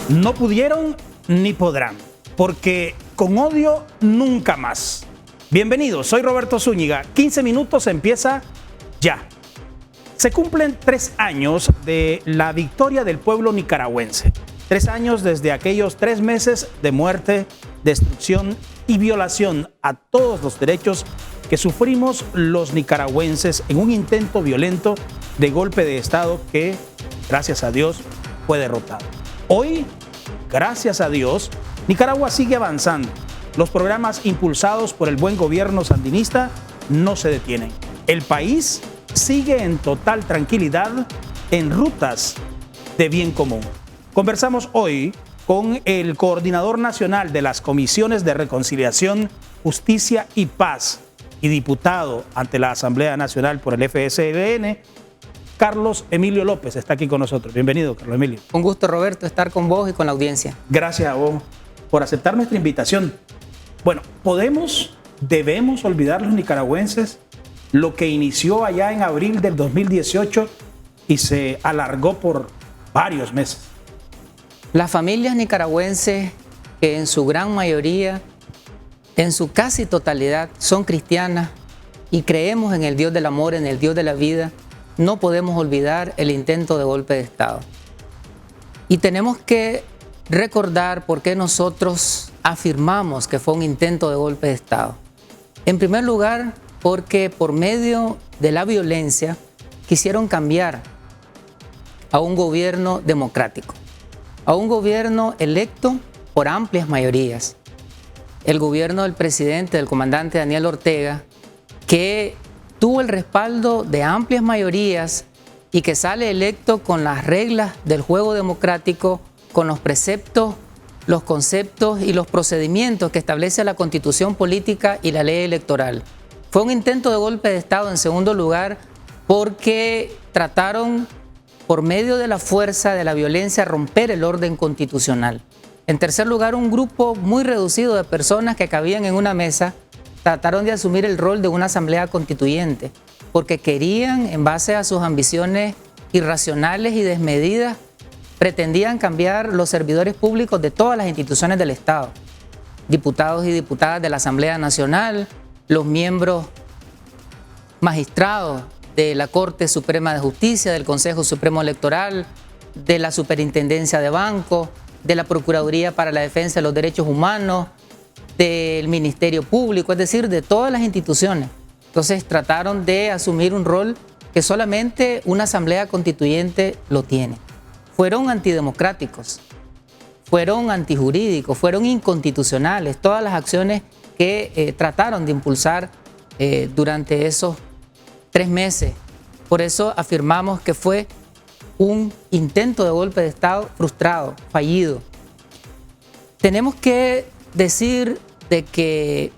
No pudieron ni podrán, porque con odio nunca más. Bienvenidos, soy Roberto Zúñiga. 15 minutos empieza ya. Se cumplen 3 años de la victoria del pueblo nicaragüense. 3 años desde aquellos 3 meses de muerte, destrucción y violación a todos los derechos que sufrimos los nicaragüenses en un intento violento de golpe de Estado que, gracias a Dios, fue derrotado. Hoy, gracias a Dios, Nicaragua sigue avanzando. Los programas impulsados por el buen gobierno sandinista no se detienen. El país sigue en total tranquilidad en rutas de bien común. Conversamos hoy con el coordinador nacional de las comisiones de reconciliación, justicia y paz y diputado ante la Asamblea Nacional por el FSLN, Carlos Emilio López. Está aquí con nosotros. Bienvenido, Carlos Emilio. Un gusto, Roberto, estar con vos y con la audiencia. Gracias a vos por aceptar nuestra invitación. Bueno, debemos olvidar los nicaragüenses lo que inició allá en abril del 2018 y se alargó por varios meses. Las familias nicaragüenses, que en su gran mayoría, en su casi totalidad, son cristianas y creemos en el Dios del amor, en el Dios de la vida, no podemos olvidar el intento de golpe de Estado. Y tenemos que recordar por qué nosotros afirmamos que fue un intento de golpe de Estado. En primer lugar, porque por medio de la violencia quisieron cambiar a un gobierno democrático, a un gobierno electo por amplias mayorías. El gobierno del presidente, del comandante Daniel Ortega, que tuvo el respaldo de amplias mayorías y que sale electo con las reglas del juego democrático, con los preceptos, los conceptos y los procedimientos que establece la Constitución política y la ley electoral. Fue un intento de golpe de Estado, en segundo lugar, porque trataron, por medio de la fuerza, de la violencia, romper el orden constitucional. En tercer lugar, un grupo muy reducido de personas que cabían en una mesa trataron de asumir el rol de una asamblea constituyente, porque querían, en base a sus ambiciones irracionales y desmedidas, pretendían cambiar los servidores públicos de todas las instituciones del Estado, diputados y diputadas de la Asamblea Nacional, los miembros magistrados de la Corte Suprema de Justicia, del Consejo Supremo Electoral, de la Superintendencia de Bancos, de la Procuraduría para la Defensa de los Derechos Humanos, del Ministerio Público, es decir, de todas las instituciones. Entonces trataron de asumir un rol que solamente una asamblea constituyente lo tiene. Fueron antidemocráticos, fueron antijurídicos, fueron inconstitucionales, todas las acciones que trataron de impulsar durante esos 3 meses. Por eso afirmamos que fue un intento de golpe de Estado frustrado, fallido. Tenemos que decir de que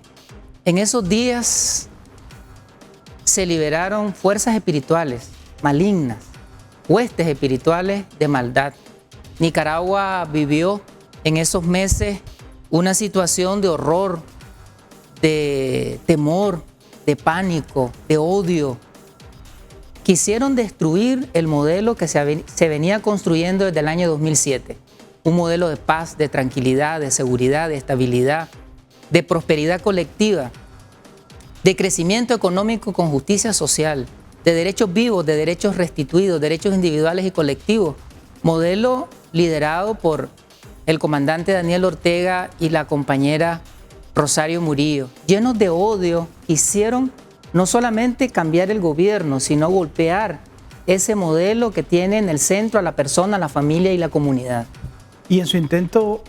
en esos días se liberaron fuerzas espirituales malignas, huestes espirituales de maldad. Nicaragua vivió en esos meses una situación de horror, de temor, de pánico, de odio. Quisieron destruir el modelo que se venía construyendo desde el año 2007. Un modelo de paz, de tranquilidad, de seguridad, de estabilidad, de prosperidad colectiva, de crecimiento económico con justicia social, de derechos vivos, de derechos restituidos, derechos individuales y colectivos. Modelo liderado por el comandante Daniel Ortega y la compañera Rosario Murillo. Llenos de odio, quisieron no solamente cambiar el gobierno, sino golpear ese modelo que tiene en el centro a la persona, a la familia y la comunidad. Y en su intento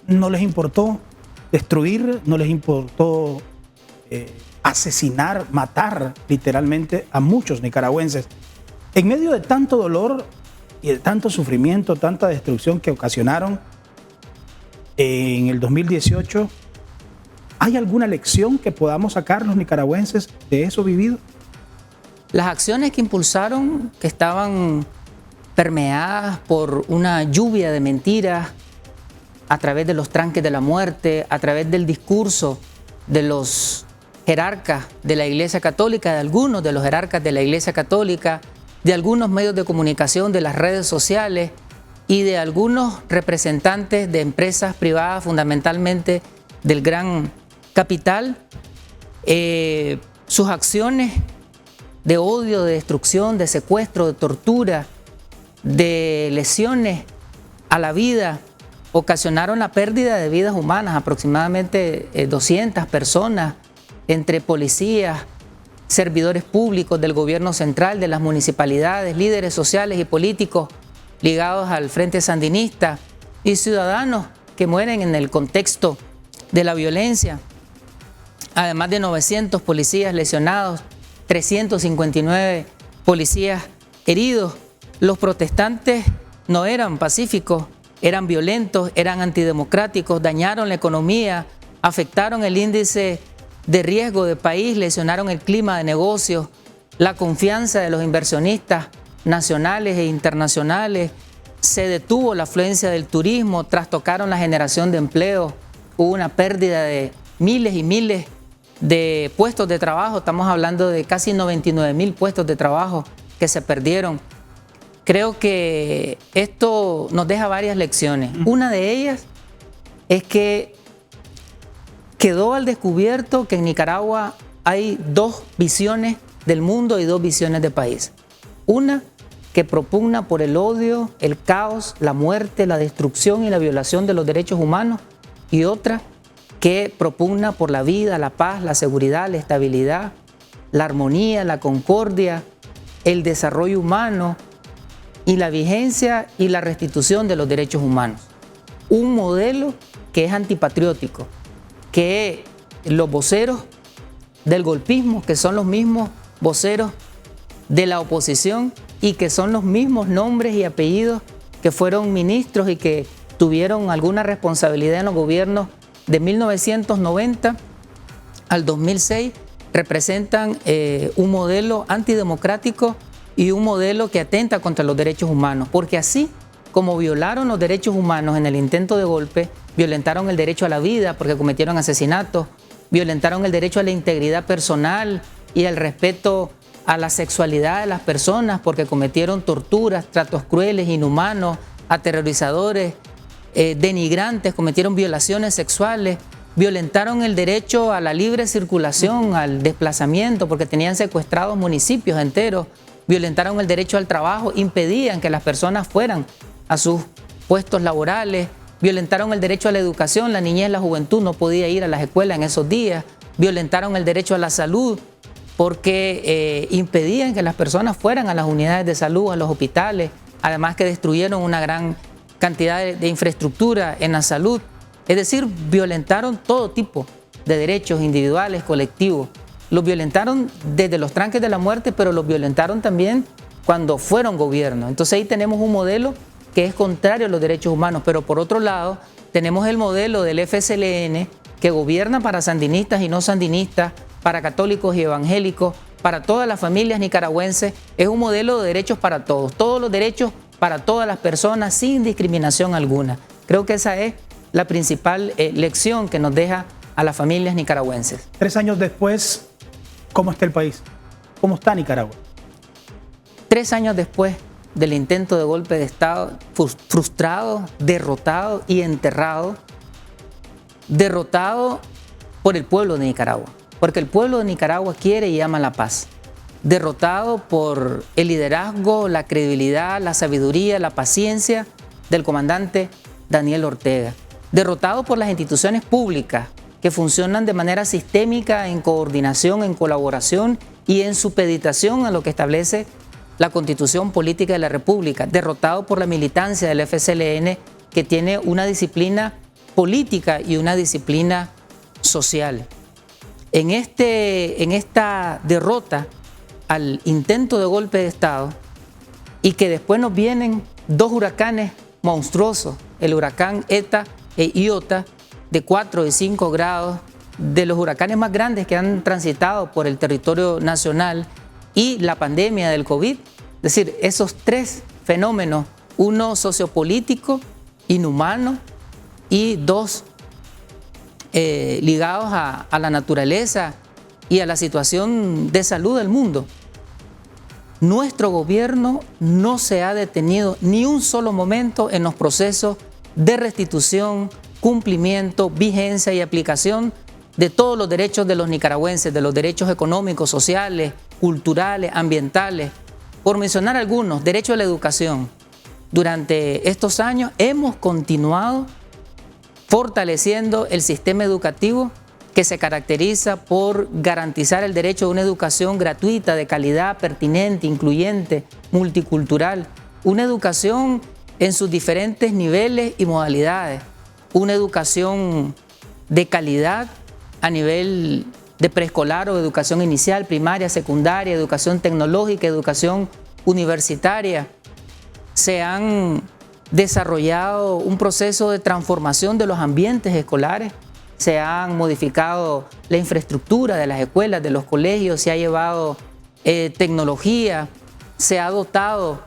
no les importó destruir, no les importó asesinar, matar literalmente a muchos nicaragüenses. En medio de tanto dolor y de tanto sufrimiento, tanta destrucción que ocasionaron en el 2018, ¿hay alguna lección que podamos sacar los nicaragüenses de eso vivido? Las acciones que impulsaron, que estaban permeadas por una lluvia de mentiras, a través de los tranques de la muerte, a través del discurso de los jerarcas de la Iglesia Católica, de algunos de los jerarcas de la Iglesia Católica, de algunos medios de comunicación, de las redes sociales y de algunos representantes de empresas privadas, fundamentalmente del gran capital, sus acciones de odio, de destrucción, de secuestro, de tortura, de lesiones a la vida, ocasionaron la pérdida de vidas humanas, aproximadamente 200 personas, entre policías, servidores públicos del gobierno central, de las municipalidades, líderes sociales y políticos ligados al Frente Sandinista y ciudadanos que mueren en el contexto de la violencia. Además de 900 policías lesionados, 359 policías heridos. Los protestantes no eran pacíficos, eran violentos, eran antidemocráticos, dañaron la economía, afectaron el índice de riesgo del país, lesionaron el clima de negocios, la confianza de los inversionistas nacionales e internacionales, se detuvo la afluencia del turismo, trastocaron la generación de empleo, hubo una pérdida de miles y miles de puestos de trabajo, estamos hablando de casi 99,000 puestos de trabajo que se perdieron. Creo que esto nos deja varias lecciones. Una de ellas es que quedó al descubierto que en Nicaragua hay dos visiones del mundo y dos visiones de país. Una que propugna por el odio, el caos, la muerte, la destrucción y la violación de los derechos humanos, y otra que propugna por la vida, la paz, la seguridad, la estabilidad, la armonía, la concordia, el desarrollo humano y la vigencia y la restitución de los derechos humanos. Un modelo que es antipatriótico, que los voceros del golpismo, que son los mismos voceros de la oposición y que son los mismos nombres y apellidos que fueron ministros y que tuvieron alguna responsabilidad en los gobiernos de 1990 al 2006, representan un modelo antidemocrático y un modelo que atenta contra los derechos humanos, porque así como violaron los derechos humanos en el intento de golpe, violentaron el derecho a la vida porque cometieron asesinatos, violentaron el derecho a la integridad personal y al respeto a la sexualidad de las personas porque cometieron torturas, tratos crueles, inhumanos, aterrorizadores, denigrantes, cometieron violaciones sexuales, violentaron el derecho a la libre circulación, al desplazamiento porque tenían secuestrados municipios enteros, violentaron el derecho al trabajo, impedían que las personas fueran a sus puestos laborales, violentaron el derecho a la educación, la niñez, la juventud no podía ir a las escuelas en esos días, violentaron el derecho a la salud porque impedían que las personas fueran a las unidades de salud, a los hospitales, además que destruyeron una gran cantidad de infraestructura en la salud, es decir, violentaron todo tipo de derechos individuales, colectivos. Los violentaron desde los tranques de la muerte, pero los violentaron también cuando fueron gobierno. Entonces ahí tenemos un modelo que es contrario a los derechos humanos, pero por otro lado tenemos el modelo del FSLN que gobierna para sandinistas y no sandinistas, para católicos y evangélicos, para todas las familias nicaragüenses. Es un modelo de derechos para todos los derechos para todas las personas sin discriminación alguna. Creo que esa es la principal lección que nos deja a las familias nicaragüenses. 3 años después, ¿cómo está el país? ¿Cómo está Nicaragua? 3 años después del intento de golpe de Estado, frustrado, derrotado y enterrado, derrotado por el pueblo de Nicaragua, porque el pueblo de Nicaragua quiere y ama la paz, derrotado por el liderazgo, la credibilidad, la sabiduría, la paciencia del comandante Daniel Ortega, derrotado por las instituciones públicas que funcionan de manera sistémica, en coordinación, en colaboración y en supeditación a lo que establece la Constitución Política de la República, derrotado por la militancia del FSLN que tiene una disciplina política y una disciplina social. En esta derrota al intento de golpe de Estado y que después nos vienen 2 huracanes monstruosos, el huracán ETA e Iota de 4 y 5 grados, de los huracanes más grandes que han transitado por el territorio nacional, y la pandemia del COVID, es decir, esos 3 fenómenos, uno sociopolítico, inhumano y 2 ligados a la naturaleza y a la situación de salud del mundo. Nuestro gobierno no se ha detenido ni un solo momento en los procesos de restitución, cumplimiento, vigencia y aplicación de todos los derechos de los nicaragüenses, de los derechos económicos, sociales, culturales, ambientales. Por mencionar algunos, derecho a la educación. Durante estos años hemos continuado fortaleciendo el sistema educativo que se caracteriza por garantizar el derecho a una educación gratuita, de calidad, pertinente, incluyente, multicultural. Una educación en sus diferentes niveles y modalidades. Una educación de calidad a nivel de preescolar o educación inicial, primaria, secundaria, educación tecnológica, educación universitaria. Se han desarrollado un proceso de transformación de los ambientes escolares, se han modificado la infraestructura de las escuelas, de los colegios, se ha llevado tecnología, se ha dotado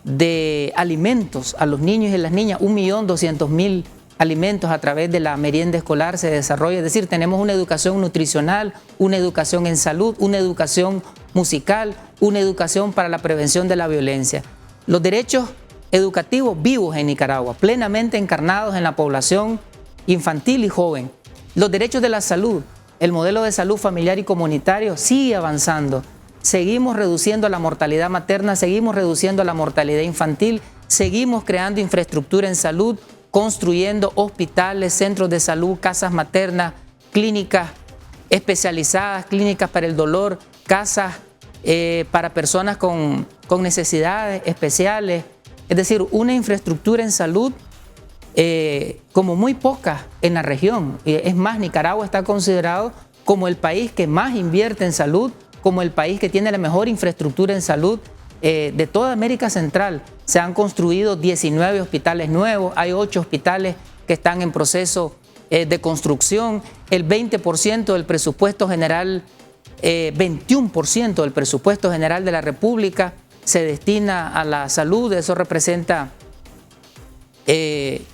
de alimentos a los niños y las niñas, 1.200.000 alimentos a través de la merienda escolar se desarrolla. Es decir, tenemos una educación nutricional, una educación en salud, una educación musical, una educación para la prevención de la violencia. Los derechos educativos vivos en Nicaragua, plenamente encarnados en la población infantil y joven. Los derechos de la salud, el modelo de salud familiar y comunitario sigue avanzando. Seguimos reduciendo la mortalidad materna, seguimos reduciendo la mortalidad infantil, seguimos creando infraestructura en salud, construyendo hospitales, centros de salud, casas maternas, clínicas especializadas, clínicas para el dolor, casas para personas con necesidades especiales. Es decir, una infraestructura en salud como muy pocas en la región. Es más, Nicaragua está considerado como el país que más invierte en salud, como el país que tiene la mejor infraestructura en salud de toda América Central. Se han construido 19 hospitales nuevos, hay 8 hospitales que están en proceso de construcción. El 20% del presupuesto general, 21% del presupuesto general de la República se destina a la salud. Eso representa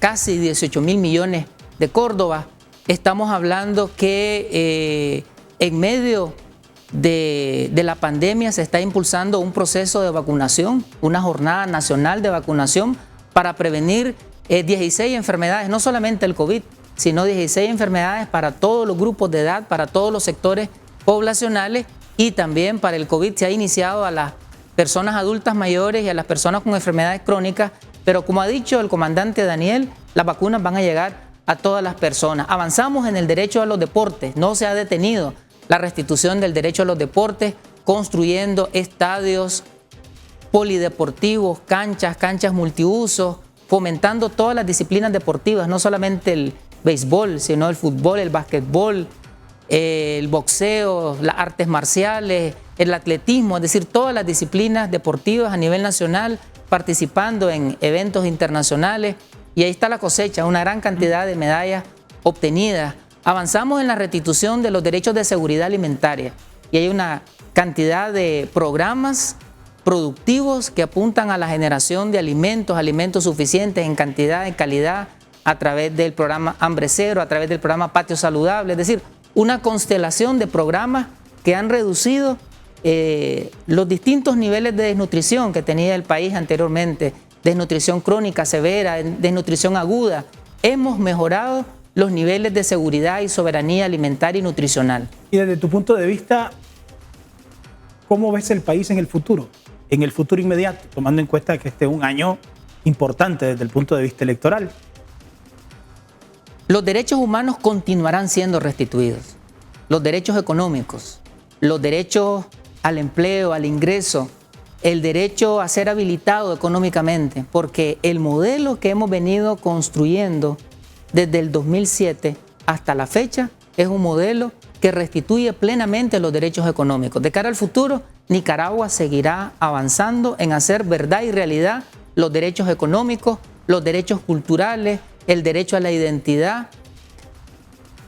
casi 18.000 millones de Córdoba. Estamos hablando que en medio de la pandemia se está impulsando un proceso de vacunación, una jornada nacional de vacunación para prevenir 16 enfermedades, no solamente el COVID, sino 16 enfermedades para todos los grupos de edad, para todos los sectores poblacionales, y también para el COVID se ha iniciado a las personas adultas mayores y a las personas con enfermedades crónicas, pero como ha dicho el comandante Daniel, las vacunas van a llegar a todas las personas. Avanzamos en el derecho a los deportes, no se ha detenido la restitución del derecho a los deportes, construyendo estadios polideportivos, canchas multiusos, fomentando todas las disciplinas deportivas, no solamente el béisbol, sino el fútbol, el básquetbol, el boxeo, las artes marciales, el atletismo, es decir, todas las disciplinas deportivas a nivel nacional, participando en eventos internacionales. Y ahí está la cosecha, una gran cantidad de medallas obtenidas. Avanzamos en la restitución de los derechos de seguridad alimentaria y hay una cantidad de programas productivos que apuntan a la generación de alimentos suficientes en cantidad, en calidad, a través del programa Hambre Cero, a través del programa Patio Saludable. Es decir, una constelación de programas que han reducido los distintos niveles de desnutrición que tenía el país anteriormente, desnutrición crónica severa, desnutrición aguda. Hemos mejorado los niveles de seguridad y soberanía alimentaria y nutricional. Y desde tu punto de vista, ¿cómo ves el país en el futuro? En el futuro inmediato, tomando en cuenta que este es un año importante desde el punto de vista electoral. Los derechos humanos continuarán siendo restituidos. Los derechos económicos, los derechos al empleo, al ingreso, el derecho a ser habilitado económicamente, porque el modelo que hemos venido construyendo desde el 2007 hasta la fecha es un modelo que restituye plenamente los derechos económicos. De cara al futuro, Nicaragua seguirá avanzando en hacer verdad y realidad los derechos económicos, los derechos culturales, el derecho a la identidad,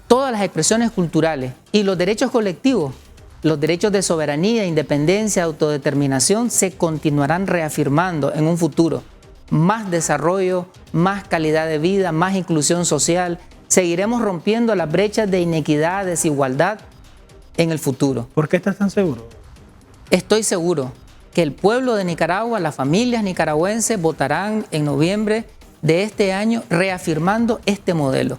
todas las expresiones culturales y los derechos colectivos, los derechos de soberanía, independencia, autodeterminación se continuarán reafirmando en un futuro. más desarrollo, más calidad de vida, más inclusión social. Seguiremos rompiendo las brechas de inequidad, desigualdad en el futuro. ¿Por qué estás tan seguro? Estoy seguro que el pueblo de Nicaragua, las familias nicaragüenses votarán en noviembre de este año reafirmando este modelo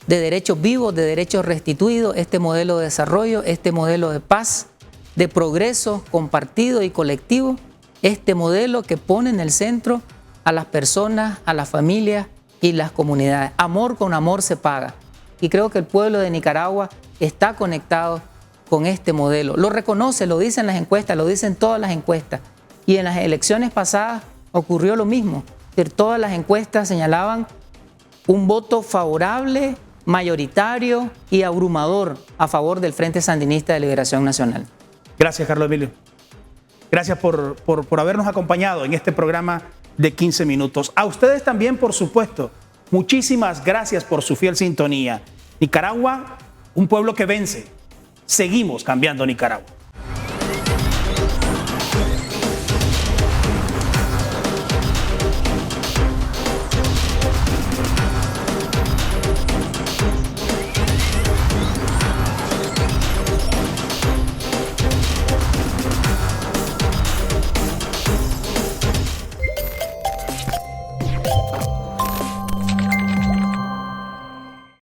de derechos vivos, de derechos restituidos, este modelo de desarrollo, este modelo de paz, de progreso compartido y colectivo, este modelo que pone en el centro a las personas, a las familias y las comunidades. Amor con amor se paga. Y creo que el pueblo de Nicaragua está conectado con este modelo. Lo reconoce, lo dicen las encuestas, lo dicen todas las encuestas. Y en las elecciones pasadas ocurrió lo mismo. Todas las encuestas señalaban un voto favorable, mayoritario y abrumador a favor del Frente Sandinista de Liberación Nacional. Gracias, Carlos Emilio. Gracias por habernos acompañado en este programa de 15 minutos. A ustedes también, por supuesto, muchísimas gracias por su fiel sintonía. Nicaragua, un pueblo que vence. Seguimos cambiando Nicaragua.